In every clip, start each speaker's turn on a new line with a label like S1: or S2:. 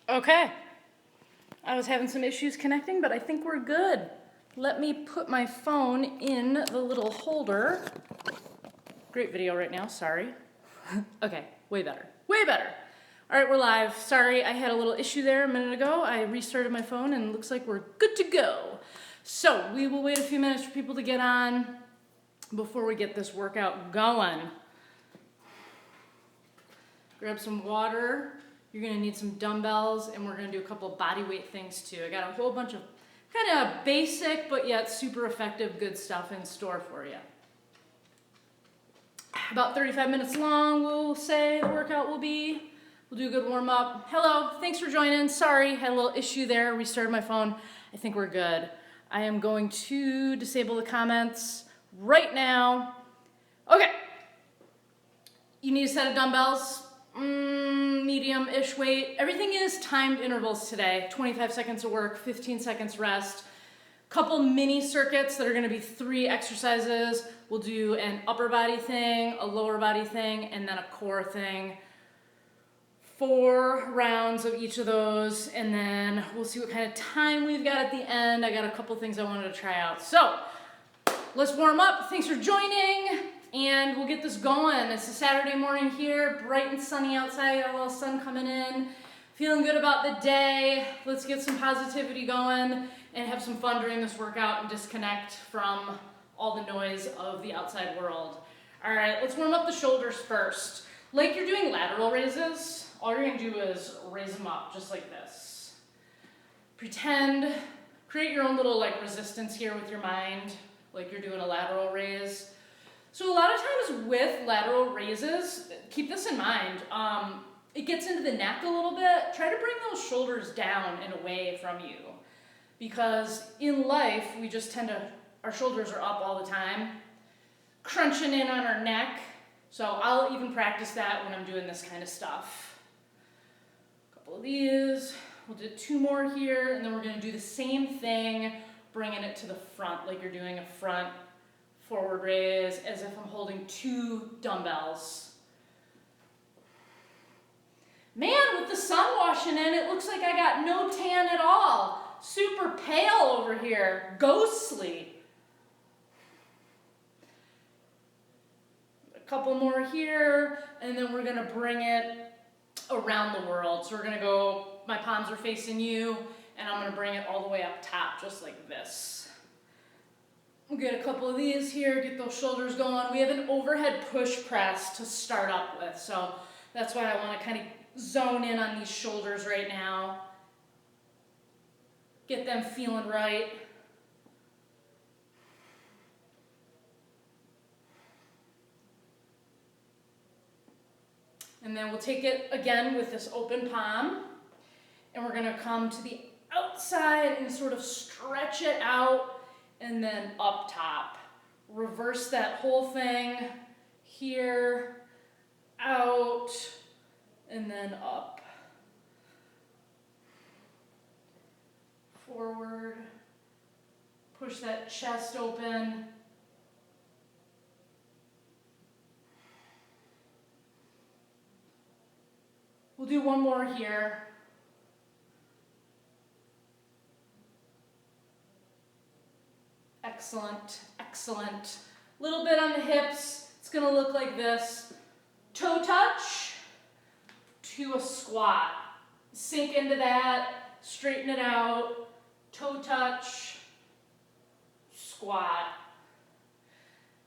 S1: Okay, I was having some issues connecting, but I think we're good. Let me put my phone in the little holder. Great video right now, sorry. Okay, way better, way better. All right, we're live. Sorry, I had a little issue there a minute ago. I restarted my phone and it looks like we're good to go. So we will wait a few minutes for people to get on before we get this workout going. Grab some water. You're gonna need some dumbbells, and we're gonna do a couple of body weight things too. I got a whole bunch of kind of basic but yet super effective good stuff in store for you. About 35 minutes long, we'll say the workout will be. We'll do a good warm up. Hello, thanks for joining. Sorry, had a little issue there. Restarted my phone. I think we're good. I am going to disable the comments right now. Okay. You need a set of dumbbells. Medium-ish weight. Everything is timed intervals today. 25 seconds of work, 15 seconds rest. Couple mini circuits that are going to be 3 exercises. We'll do an upper body thing, a lower body thing, and then a core thing. 4 rounds of each of those, and then we'll see what kind of time we've got at the end. I got a couple things I wanted to try out. So, let's warm up. Thanks for joining. And we'll get this going. It's a Saturday morning here, bright and sunny outside, got a little sun coming in. Feeling good about the day. Let's get some positivity going and have some fun during this workout and disconnect from all the noise of the outside world. All right, let's warm up the shoulders first. Like you're doing lateral raises, all you're gonna do is raise them up just like this. Pretend, create your own little like resistance here with your mind, like you're doing a lateral raise. So a lot of times with lateral raises, keep this in mind, it gets into the neck a little bit. Try to bring those shoulders down and away from you. Because in life, we just tend to, our shoulders are up all the time, crunching in on our neck. So I'll even practice that when I'm doing this kind of stuff. A couple of these, we'll do 2 more here, and then we're gonna do the same thing, bringing it to the front, like you're doing a front forward raise as if I'm holding 2 dumbbells. Man, with the sun washing in, it looks like I got no tan at all. Super pale over here, ghostly. A couple more here, and then we're gonna bring it around the world. So we're gonna go, my palms are facing you, and I'm gonna bring it all the way up top, just like this. We'll get a couple of these here, get those shoulders going. We have an overhead push press to start up with, so that's why I want to kind of zone in on these shoulders right now. Get them feeling right. And then we'll take it again with this open palm, and we're going to come to the outside and sort of stretch it out. And then up top. Reverse that whole thing. Here, out, and then up. Forward. Push that chest open. We'll do one more here. Excellent, excellent. Little bit on the hips. It's gonna look like this. Toe touch to a squat. Sink into that, straighten it out. Toe touch, squat.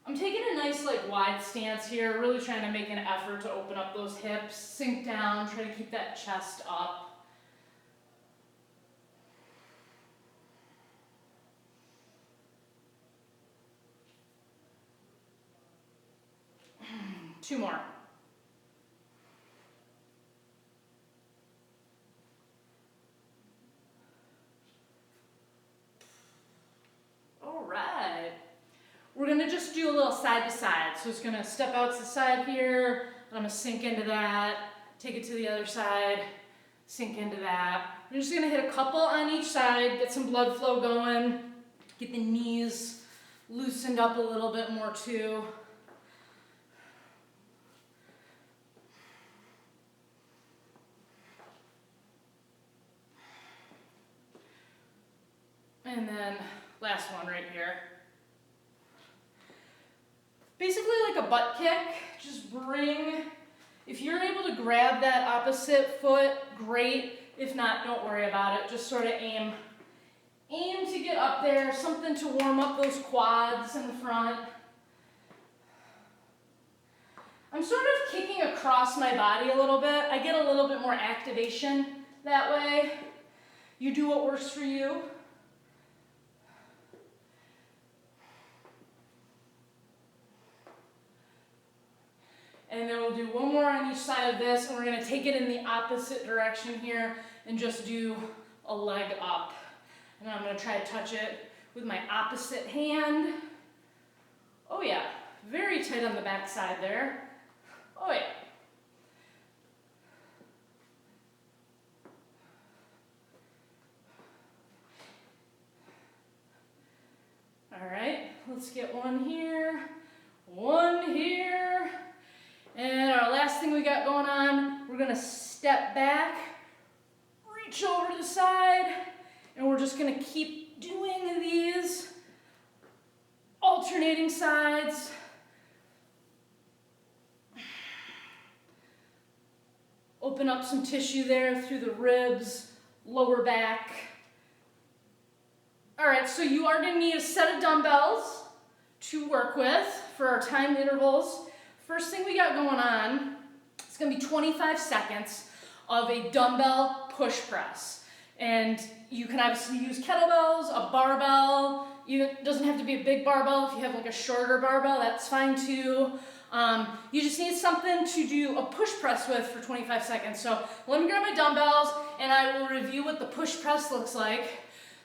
S1: I'm taking a nice like wide stance here, really trying to make an effort to open up those hips. Sink down, try to keep that chest up. Two more. All right. We're gonna just do a little side to side. So it's gonna step out to the side here, and I'm gonna sink into that, take it to the other side, sink into that. We're just gonna hit a couple on each side, get some blood flow going, get the knees loosened up a little bit more too. And then last one right here. Basically like a butt kick, just bring, if you're able to grab that opposite foot, great. If not, don't worry about it. Just sort of aim to get up there, something to warm up those quads in the front. I'm sort of kicking across my body a little bit. I get a little bit more activation that way. You do what works for you. And then we'll do one more on each side of this, and we're gonna take it in the opposite direction here and just do a leg up. And I'm gonna try to touch it with my opposite hand. Oh yeah, very tight on the back side there. Oh yeah. All right, let's get one here, and our last thing we got going on, we're gonna step back, reach over to the side, and we're just gonna keep doing these alternating sides. Open up some tissue there through the ribs, lower back. All right, so you are gonna need a set of dumbbells to work with for our timed intervals. First thing we got going on, it's gonna be 25 seconds of a dumbbell push press. And you can obviously use kettlebells, a barbell. It doesn't have to be a big barbell. If you have like a shorter barbell, that's fine too. You just need something to do a push press with for 25 seconds. So let me grab my dumbbells and I will review what the push press looks like.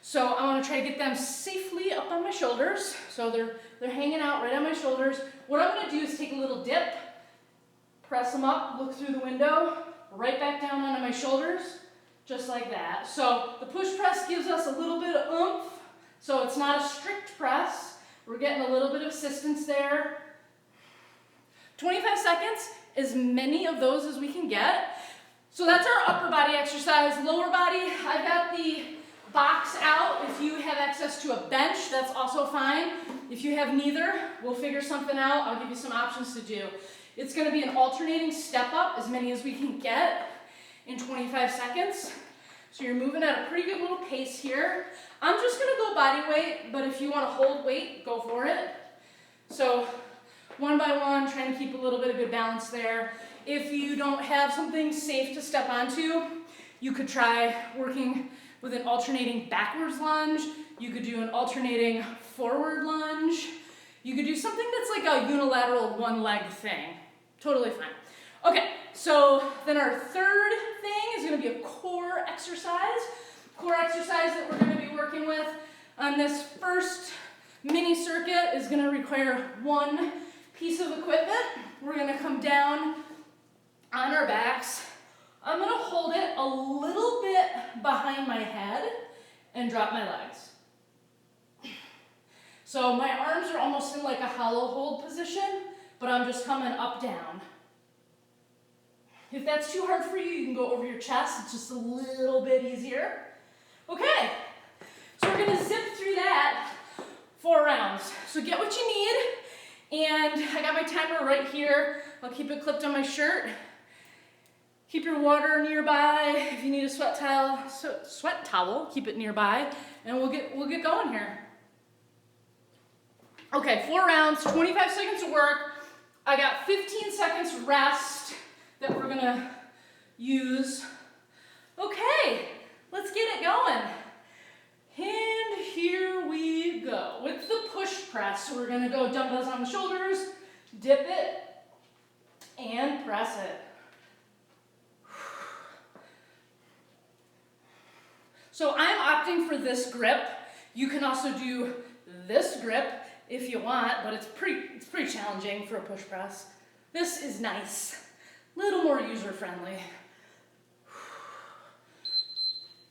S1: So I want to try to get them safely up on my shoulders. So they're hanging out right on my shoulders. What I'm going to do is take a little dip, press them up, look through the window, right back down onto my shoulders, just like that. So the push press gives us a little bit of oomph. So it's not a strict press. We're getting a little bit of assistance there. 25 seconds, as many of those as we can get. So that's our upper body exercise. Lower body, I've got the box out. If you have access to a bench, that's also fine. If you have neither, we'll figure something out. I'll give you some options to do. It's gonna be an alternating step up, as many as we can get in 25 seconds. So you're moving at a pretty good little pace here. I'm just gonna go body weight, but if you wanna hold weight, go for it. So one by one, trying to keep a little bit of good balance there. If you don't have something safe to step onto, you could try working with an alternating backwards lunge. You could do an alternating forward lunge. You could do something that's like a unilateral one leg thing. Totally fine. Okay, so then our third thing is gonna be a core exercise. Core exercise that we're gonna be working with on this first mini circuit is gonna require one piece of equipment. We're gonna come down on our backs. I'm gonna hold it a little bit behind my head and drop my legs. So my arms are almost in like a hollow hold position, but I'm just coming up, down. If that's too hard for you, you can go over your chest. It's just a little bit easier. Okay, so we're gonna zip through that 4 rounds. So get what you need, and I got my timer right here. I'll keep it clipped on my shirt. Keep your water nearby. If you need a sweat towel, keep it nearby, and we'll get going here. Okay, 4 rounds, 25 seconds of work. I got 15 seconds rest that we're gonna use. Okay, let's get it going. And here we go with the push press. So we're gonna go dumbbells on the shoulders, dip it, and press it. So I'm opting for this grip. You can also do this grip if you want, but it's pretty challenging for a push press. This is nice, a little more user-friendly.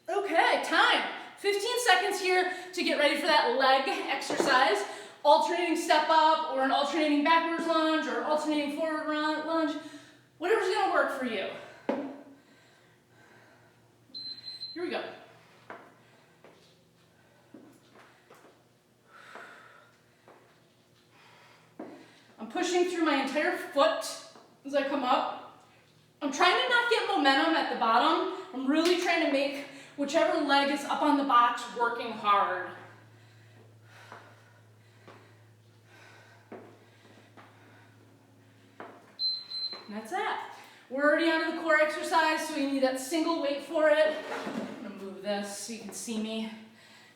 S1: Okay, time. 15 seconds here to get ready for that leg exercise. Alternating step up, or an alternating backwards lunge, or alternating forward lunge. Whatever's gonna work for you. Here we go. pressing through my entire foot as I come up. I'm trying to not get momentum at the bottom. I'm really trying to make whichever leg is up on the box working hard. And that's that. We're already on the core exercise, so we need that single weight for it. I'm gonna move this so you can see me.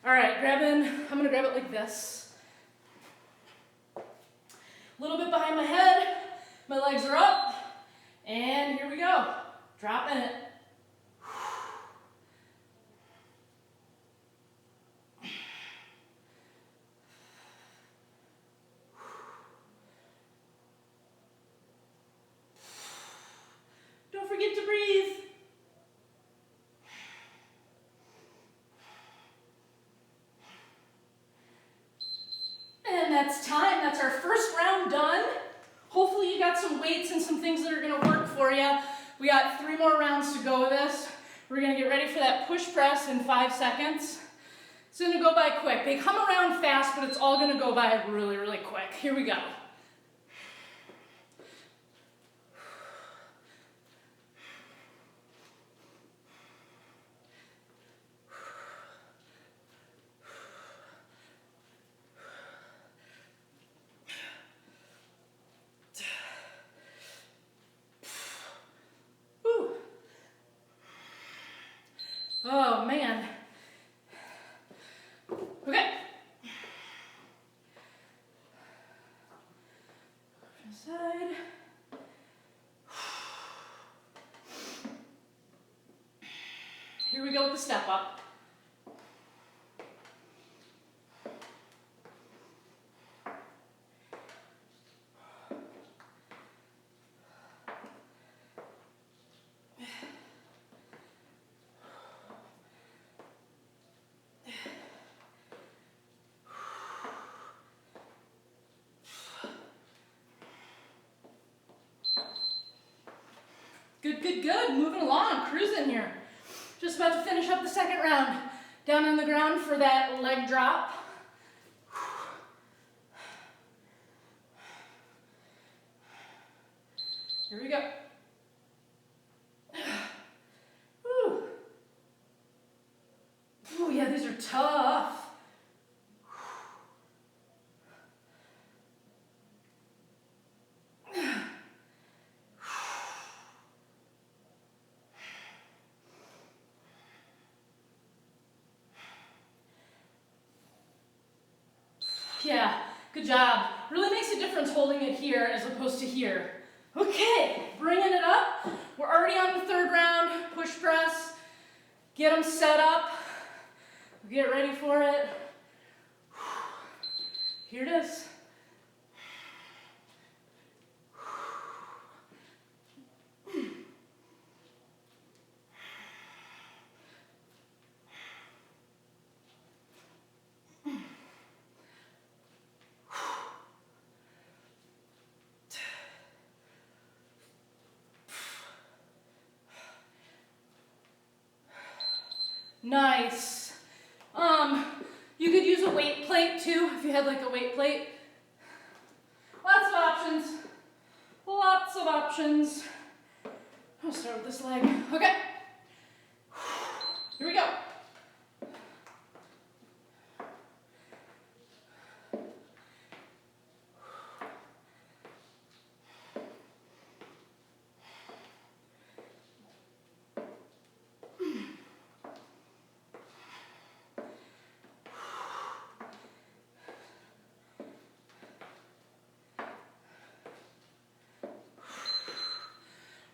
S1: All right, I'm gonna grab it like this. A little bit behind my head, my legs are up, and here we go. Dropping it. Don't forget to breathe. And that's time. That's our first round done. Hopefully you got some weights and some things that are gonna work for you. We got 3 more rounds to go with this. We're gonna get ready for that push press in 5 seconds. It's gonna go by quick. They come around fast, but it's all gonna go by really, really quick. Here we go. Oh man. Okay. Side. Here we go with the step up. Good, good, good. Moving along, cruising here. Just about to finish up the second round. Down on the ground for that leg drop. Here we go. Whew. Ooh, yeah, these are tough. Yeah, good job. Really makes a difference holding it here as opposed to here. Okay, bringing it up. We're already on the third round. Push press. Get them set up. Get ready for it. Here it is. Nice. You could use a weight plate too, if you had like a weight plate. Lots of options. Lots of options. I'll start with this leg. Okay. Here we go.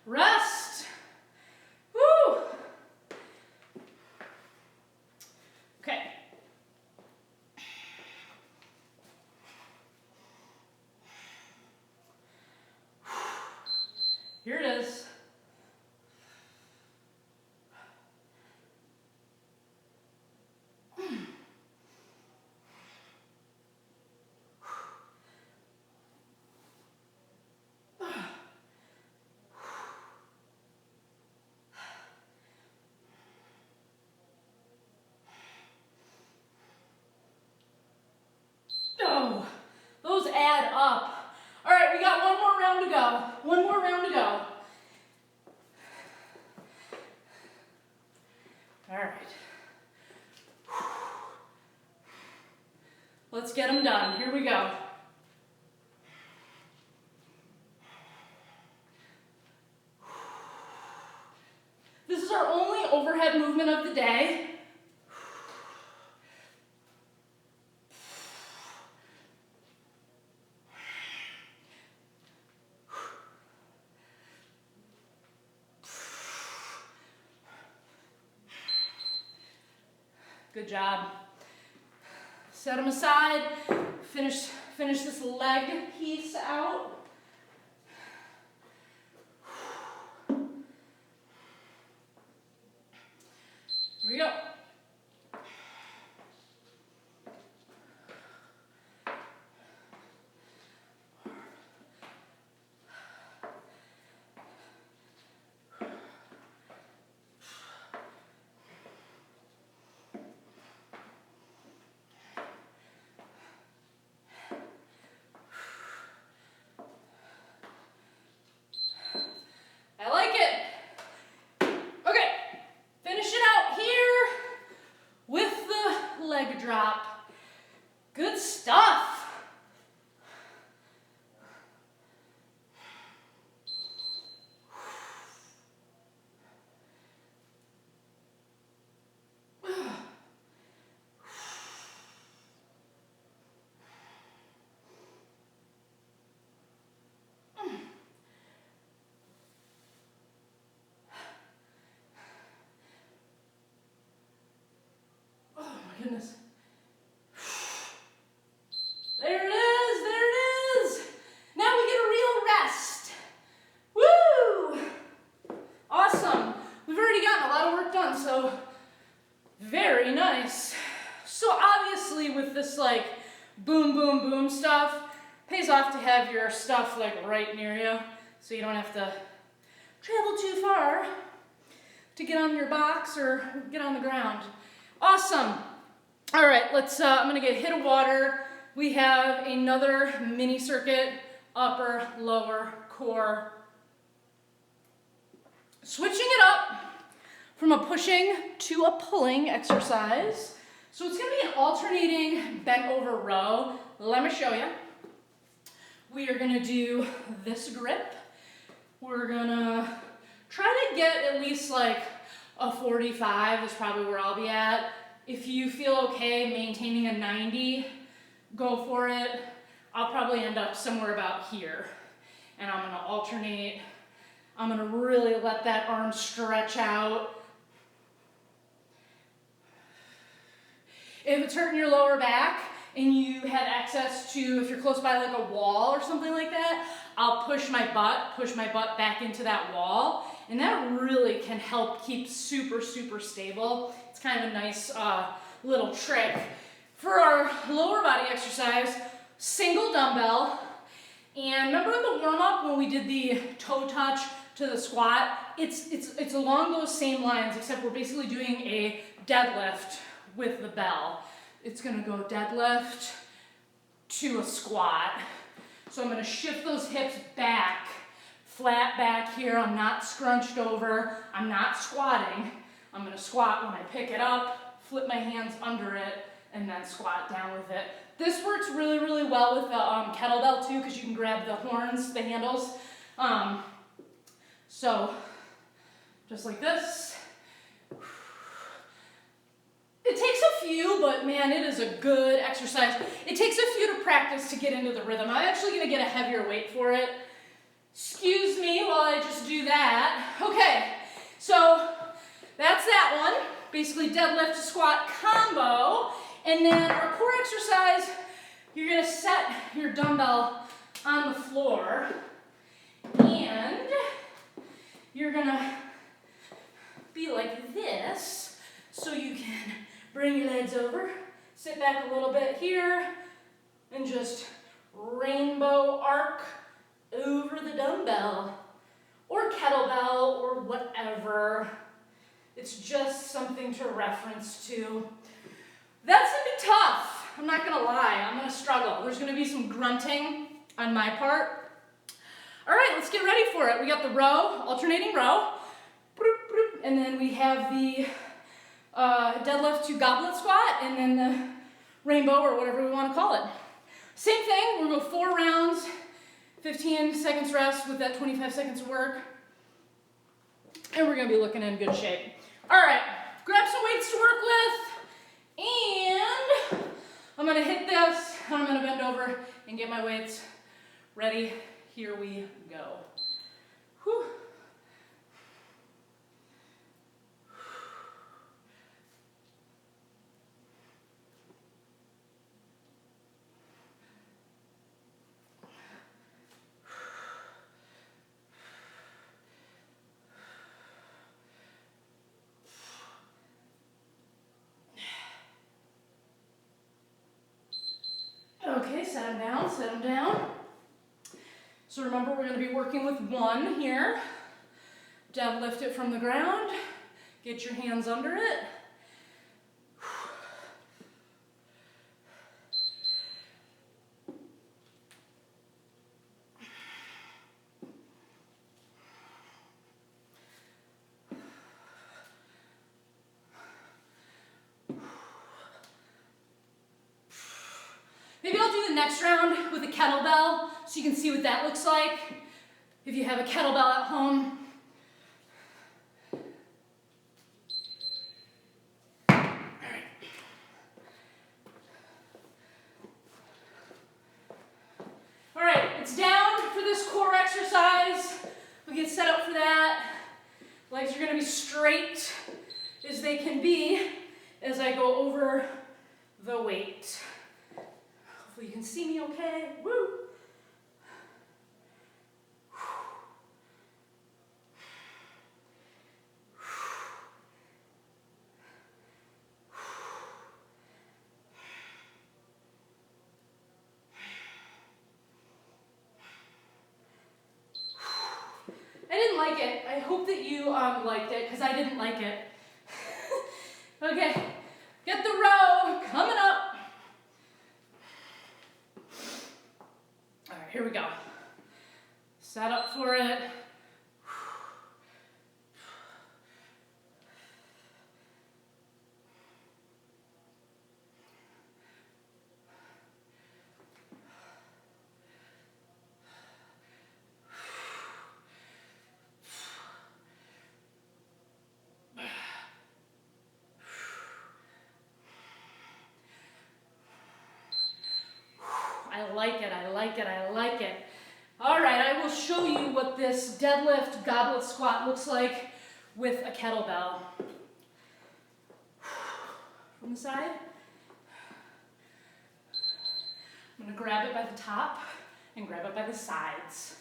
S1: Rest. Woo! All right. Let's get them done. Here we go. This is our only overhead movement of the day. Good job. Set them aside. Finish this leg piece out. Here we go. I like it. Okay, finish it out here with the leg drop. Good stuff. Goodness. There it is, there it is. Now we get a real rest. Woo! Awesome. We've already gotten a lot of work done, so very nice. So obviously with this like boom, boom, boom stuff, pays off to have your stuff like right near you, so you don't have to travel too far to get on your box or get on the ground. Awesome. All right, I'm gonna get a hit of water. We have another mini circuit, upper, lower, core. Switching it up from a pushing to a pulling exercise. So it's gonna be an alternating bent over row. Let me show you. We are gonna do this grip. We're gonna try to get at least like a 45 is probably where I'll be at. If you feel okay maintaining a 90, go for it. I'll probably end up somewhere about here. And I'm gonna alternate. I'm gonna really let that arm stretch out. If it's hurting your lower back and you have access to, if you're close by like a wall or something like that, I'll push my butt back into that wall. And that really can help keep super, super stable. It's kind of a nice little trick. For our lower body exercise, single dumbbell. And remember in the warm-up when we did the toe touch to the squat? It's along those same lines, except we're basically doing a deadlift with the bell. It's gonna go deadlift to a squat. So I'm gonna shift those hips back, flat back here. I'm not scrunched over. I'm not squatting. I'm gonna squat when I pick it up, flip my hands under it, and then squat down with it. This works really, really well with the kettlebell too, because you can grab the horns, the handles. So just like this. It takes a few, but man, it is a good exercise. It takes a few to practice to get into the rhythm. I'm actually gonna get a heavier weight for it. Excuse me while I just do that. Okay, so that's that one. Basically deadlift to squat combo. And then our core exercise, you're gonna set your dumbbell on the floor and you're gonna be like this so you can bring your legs over, sit back a little bit here, and just rainbow arc over the dumbbell or kettlebell or whatever. It's just something to reference to. That's gonna be tough. I'm not gonna lie, I'm gonna struggle. There's gonna be some grunting on my part. All right, let's get ready for it. We got the row, alternating row, and then we have the deadlift to goblet squat, and then the rainbow or whatever we want to call it. Same thing, we're going to go 4 rounds, 15 seconds rest with that 25 seconds of work. And we're going to be looking in good shape. All right, grab some weights to work with, and I'm going to hit this, and I'm going to bend over and get my weights ready. Here we go. Whew. Okay, set them down, set them down. So remember, we're going to be working with 1 here. Deadlift it from the ground. Get your hands under it. Maybe I'll do the next round with a kettlebell so you can see what that looks like if you have a kettlebell at home. All right, it's down for this core exercise. We get set up for that. Legs are going to be straight as they can be as I go over the weight. Hopefully you can see me okay. Woo! I didn't like it. I hope that you liked it, because I didn't like it. Okay, get the row coming up. All right, here we go. Set up for it. I like it, I like it, I like it. All right, I will show you what this deadlift goblet squat looks like with a kettlebell. From the side. I'm going to grab it by the top and grab it by the sides.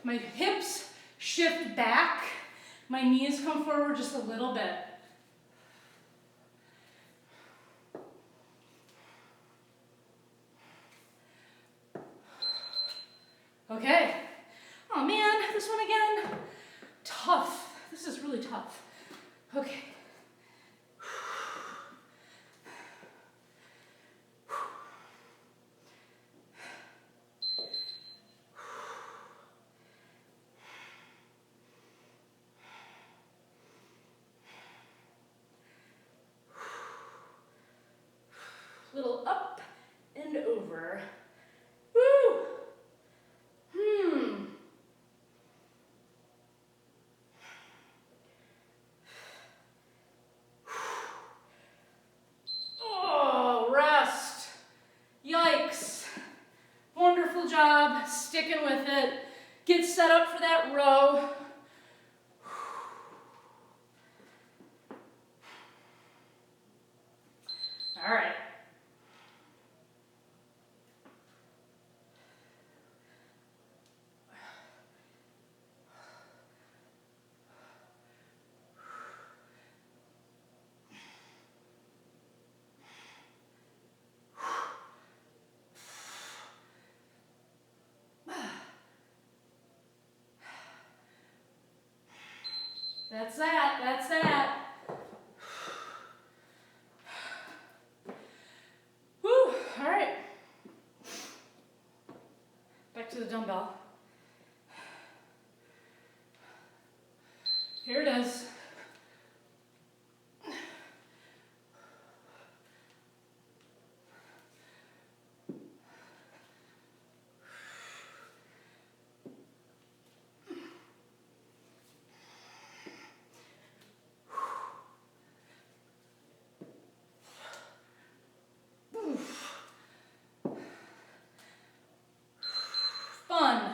S1: My hips shift back. My knees come forward just a little bit. Okay. Oh man, this one again. Tough. This is really tough. Okay. Little up and over. Woo! Oh, rest. Yikes. Wonderful job sticking with it. Get set up for that row. All right. That's that, that's that. Whew, all right. Back to the dumbbell. Here it is. Fun,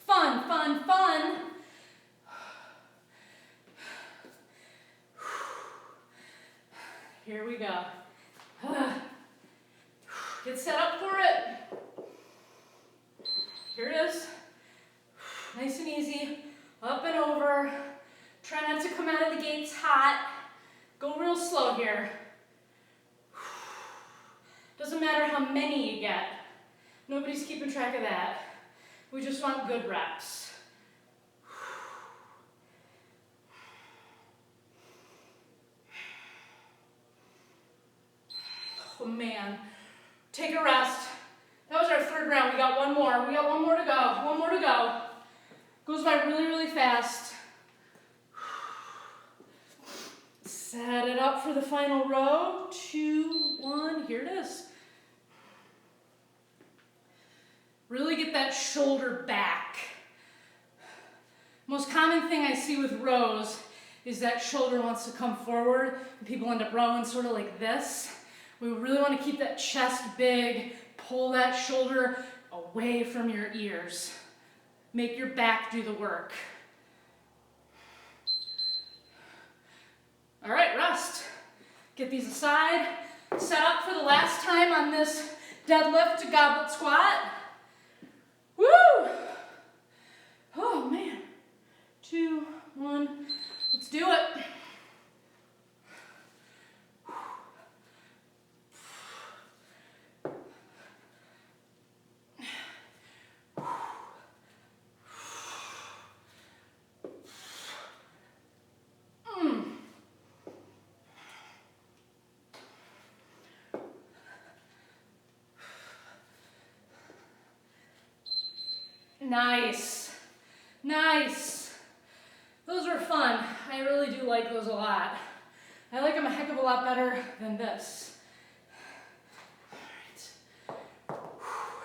S1: fun, fun, fun. Here we go. Get set up for it. Here it is. Nice and easy. Up and over. Try not to come out of the gates hot. Go real slow here. Doesn't matter how many you get. Nobody's keeping track of that. We just want good reps. Oh man, take a rest. That was our third round. We got one more. We got one more to go. One more to go. Goes by really, really fast. Set it up for the final row. 2, 1, here it is. Really get that shoulder back. Most common thing I see with rows is that shoulder wants to come forward and people end up rowing sort of like this. We really want to keep that chest big, pull that shoulder away from your ears. Make your back do the work. All right, rest. Get these aside. Set up for the last time on this deadlift to goblet squat. Woo! Oh man. 2, 1, let's do it. Nice, nice. Those were fun. I really do like those a lot. I like them a heck of a lot better than this. All right.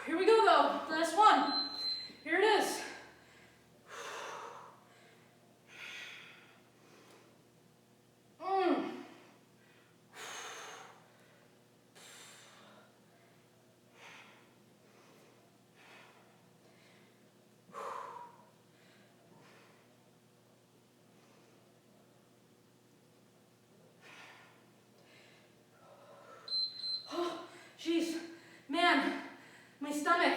S1: Here we go though, last one. Here it is. Jeez, man, my stomach.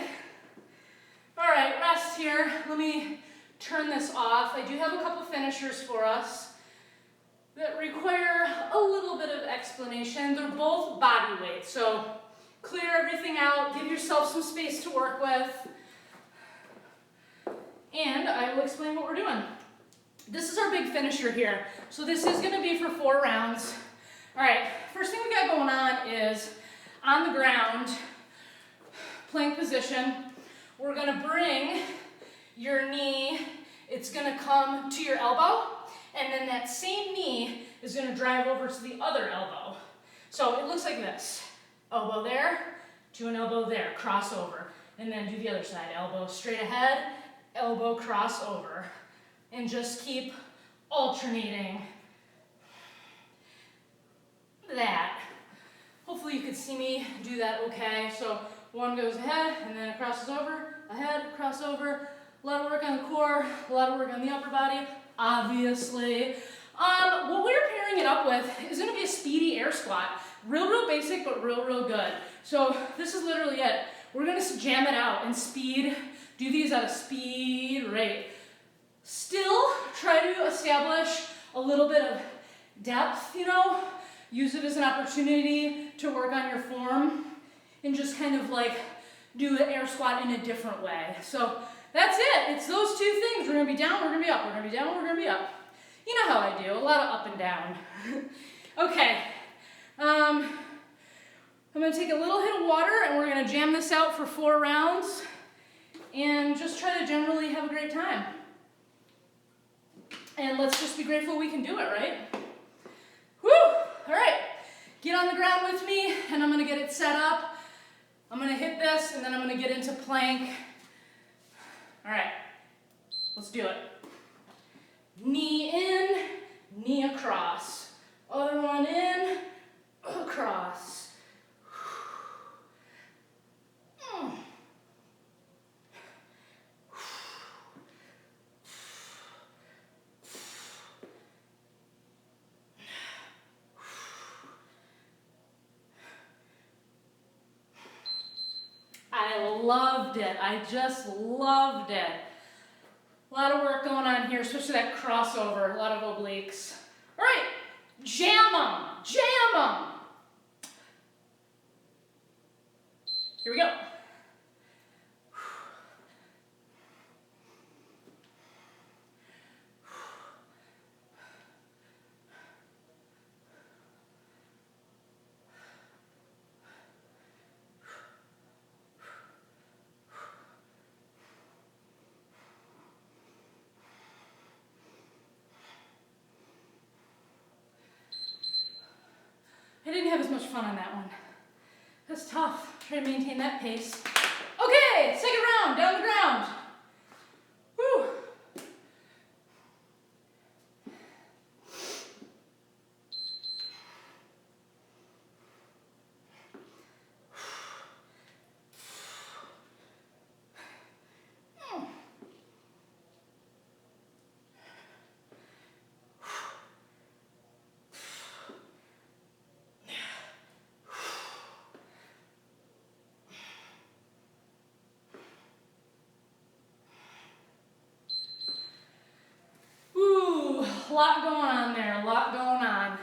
S1: All right, rest here. Let me turn this off. I do have a couple finishers for us that require a little bit of explanation. They're both body weight, so clear everything out, give yourself some space to work with, and I will explain what we're doing. This is our big finisher here. So this is gonna be for 4 rounds. All right, first thing we got going on is on the ground, plank position. We're gonna bring your knee, it's gonna come to your elbow, and then that same knee is gonna drive over to the other elbow. So it looks like this. Elbow there, to an elbow there, cross over. And then do the other side, elbow straight ahead, elbow cross over. And just keep alternating that. Hopefully you could see me do that okay. So one goes ahead and then it crosses over, ahead, cross over. A lot of work on the core, a lot of work on the upper body, obviously. What we're pairing it up with is gonna be a speedy air squat. Real basic, but real good. So this is literally it. We're gonna jam it out in speed, do these at a speed rate. Still try to establish a little bit of depth, you know, use it as an opportunity to work on your form and just kind of like do an air squat in a different way. So that's it. It's those two things. We're gonna be down, we're gonna be up. We're gonna be down, we're gonna be up. You know how I do, a lot of up and down. Okay, I'm gonna take a little hit of water and we're gonna jam this out for 4 rounds. and just try to generally have a great time. And let's just be grateful we can do it, right? Woo! All right, get on the ground with me, and I'm gonna get it set up. I'm gonna hit this, and then I'm gonna get into plank. All right, let's do it. Knee in, knee across. Other one in, across. I loved it. I just loved it. A lot of work going on here, especially that crossover, a lot of obliques. All right, jam them, jam them. Here we go. I didn't have as much fun on that one. That's tough, trying to maintain that pace. Okay, second round, down the ground. Woo. A lot going on there, a lot going on.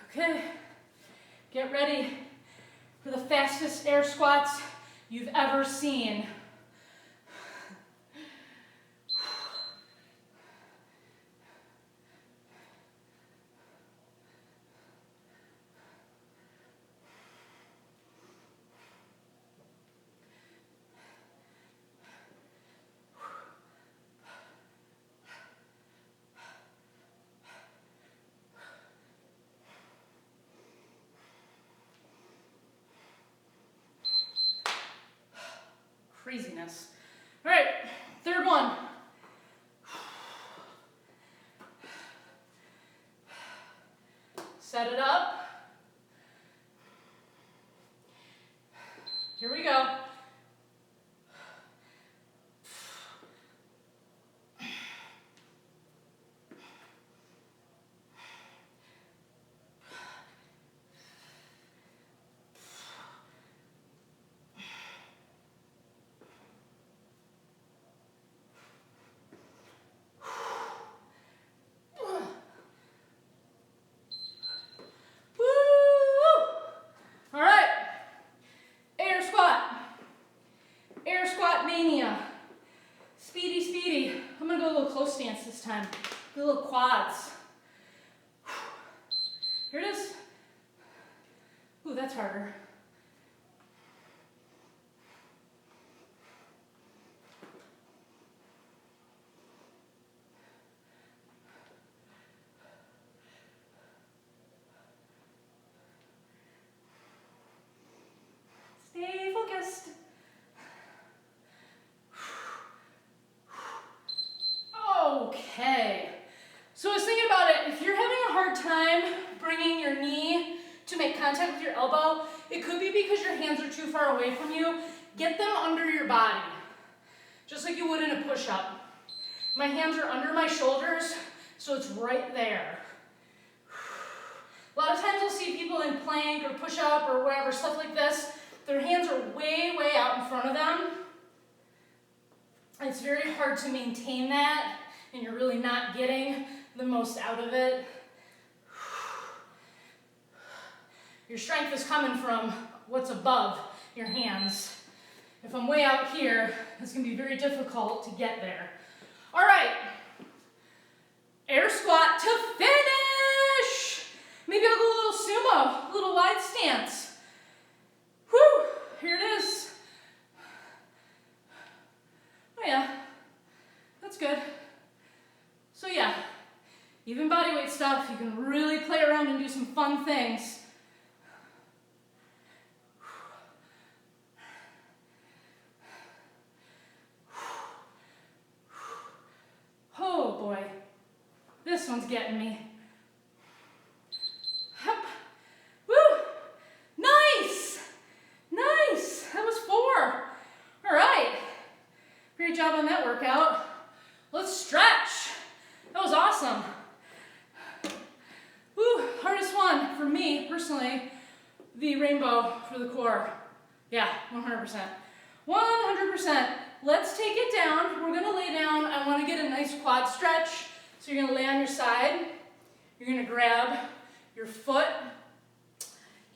S1: Okay, get ready for the fastest air squats you've ever seen. Craziness. All right, third one. Set it up. Here we go. Speedy, speedy. I'm gonna go a little close stance this time. Do a little quads. Here it is. Ooh, that's harder. Stay focused. Okay. So I was thinking about it. If you're having a hard time bringing your knee to make contact with your elbow, it could be because your hands are too far away from you. Get them under your body, just like you would in a push-up. My hands are under my shoulders, so it's right there. A lot of times you'll see people in plank or push-up or whatever, stuff like this, their hands are way, way out in front of them. It's very hard to maintain that, and you're really not getting the most out of it. Your strength is coming from what's above your hands. If I'm way out here, it's going to be very difficult to get there. All right, air squat to finish. Maybe I'll go a little sumo, a little wide stance. Whew, here it is. bodyweight stuff, you can really play around and do some fun things. Oh boy, this one's getting me. Hup. Woo! Nice! Nice! That was 4. All right. Great job on that workout. Let's stretch. That was awesome. Woo, hardest one for me personally, the rainbow for the core. Yeah, 100%. 100%. Let's take it down. We're gonna lay down. I wanna get a nice quad stretch. So you're gonna lay on your side. You're gonna grab your foot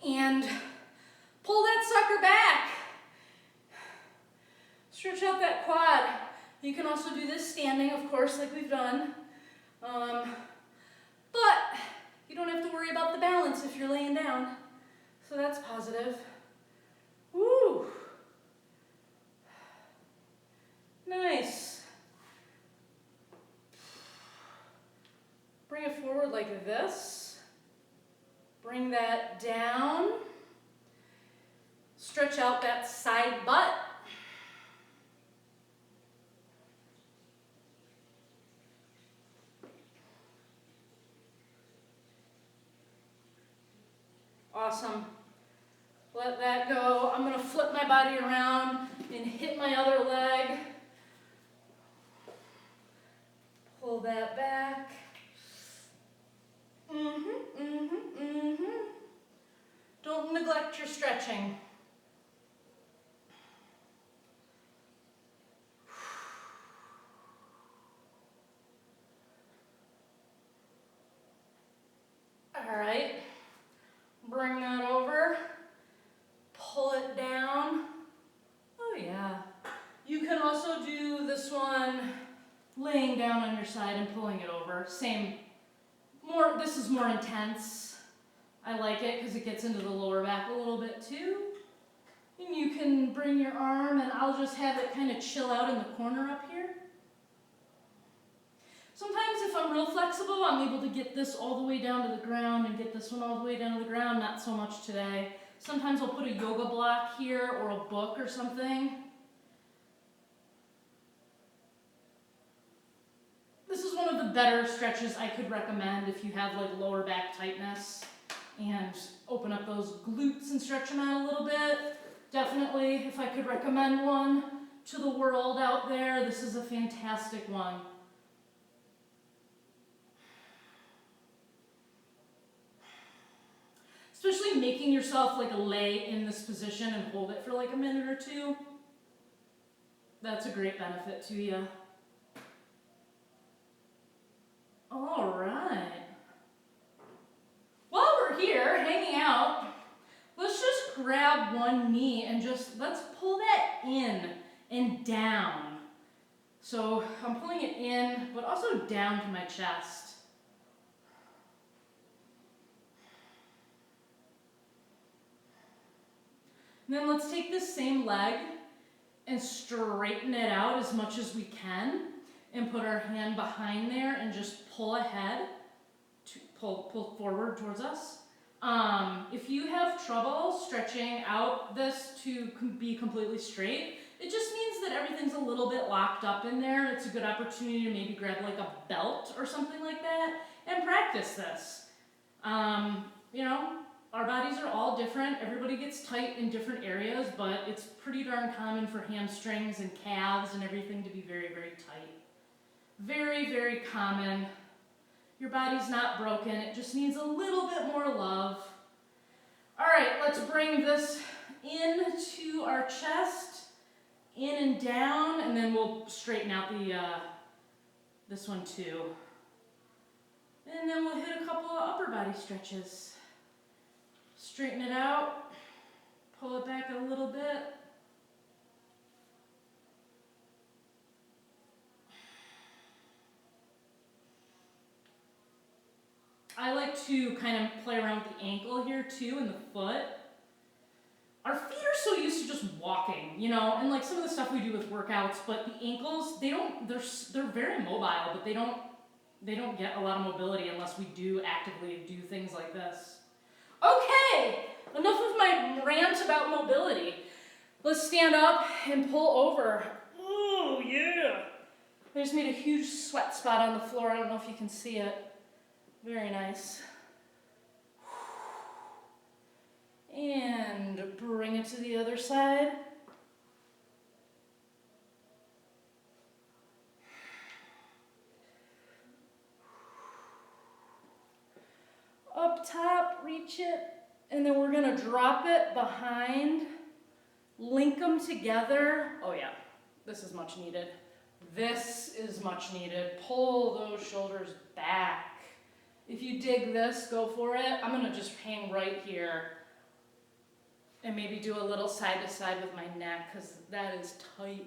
S1: and pull that sucker back. Stretch out that quad. You can also do this standing, of course, like we've done. But you don't have to worry about the balance if you're laying down. So that's positive. Woo! Nice. Bring it forward like this. Bring that down. Stretch out that side butt. Awesome. Let that go. I'm going to flip my body around and hit my other leg. Pull that back. Don't neglect your stretching. All right. Bring that over. Pull it down. Oh yeah. You can also do this one laying down on your side and pulling it over. Same. This is more intense. I like it because it gets into the lower back a little bit too. And you can bring your arm and I'll just have it kind of chill out in the corner up here. Sometimes if I'm real flexible, I'm able to get this all the way down to the ground and get this one all the way down to the ground. Not so much today. Sometimes I'll put a yoga block here or a book or something. This is one of the better stretches I could recommend if you have like lower back tightness and open up those glutes and stretch them out a little bit. Definitely, if I could recommend one to the world out there, this is a fantastic one. Especially making yourself like lay in this position and hold it for like a minute or two. That's a great benefit to you. All right. While we're here hanging out, let's just grab one knee and let's pull that in and down. So I'm pulling it in, but also down to my chest. And then let's take this same leg and straighten it out as much as we can and put our hand behind there and just pull ahead, pull forward towards us. If you have trouble stretching out this to be completely straight, it just means that everything's a little bit locked up in there. It's a good opportunity to maybe grab like a belt or something like that and practice this. You know, our bodies are all different. Everybody gets tight in different areas, but it's pretty darn common for hamstrings and calves and everything to be very, very tight. Very, very common. Your body's not broken. It just needs a little bit more love. All right, let's bring this into our chest, in and down, and then we'll straighten out this one too. And then we'll hit a couple of upper body stretches. Straighten it out, pull it back a little bit. I like to kind of play around with the ankle here too and the foot. Our feet are so used to just walking, you know, and like some of the stuff we do with workouts, but the ankles, they're very mobile, but they don't they don't get a lot of mobility unless we do actively do things like this. Okay, enough of my rant about mobility. Let's stand up and pull over. Oh yeah. I just made a huge sweat spot on the floor. I don't know if you can see it. Very nice. And bring it to the other side. Up top, reach it, and then we're gonna drop it behind, link them together. Oh yeah, this is much needed. This is much needed. Pull those shoulders back. If you dig this, go for it. I'm gonna just hang right here and maybe do a little side to side with my neck because that is tight.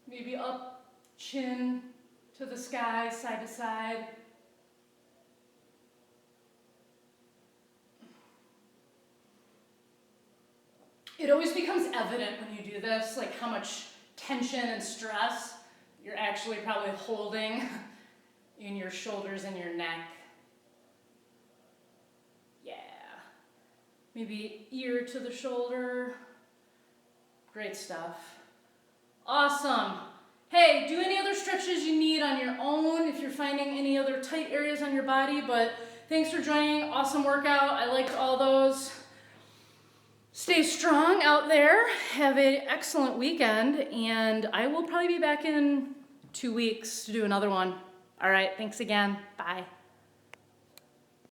S1: Maybe up, chin to the sky, side to side. It always becomes evident when you do this, like how much tension and stress you're actually probably holding in your shoulders and your neck. Yeah. Maybe ear to the shoulder. Great stuff. Awesome. Hey, do any other stretches you need on your own if you're finding any other tight areas on your body, but thanks for joining. Awesome workout. I liked all those. Stay strong out there. Have an excellent weekend, and I will probably be back in 2 weeks to do another one. All right, thanks again. Bye.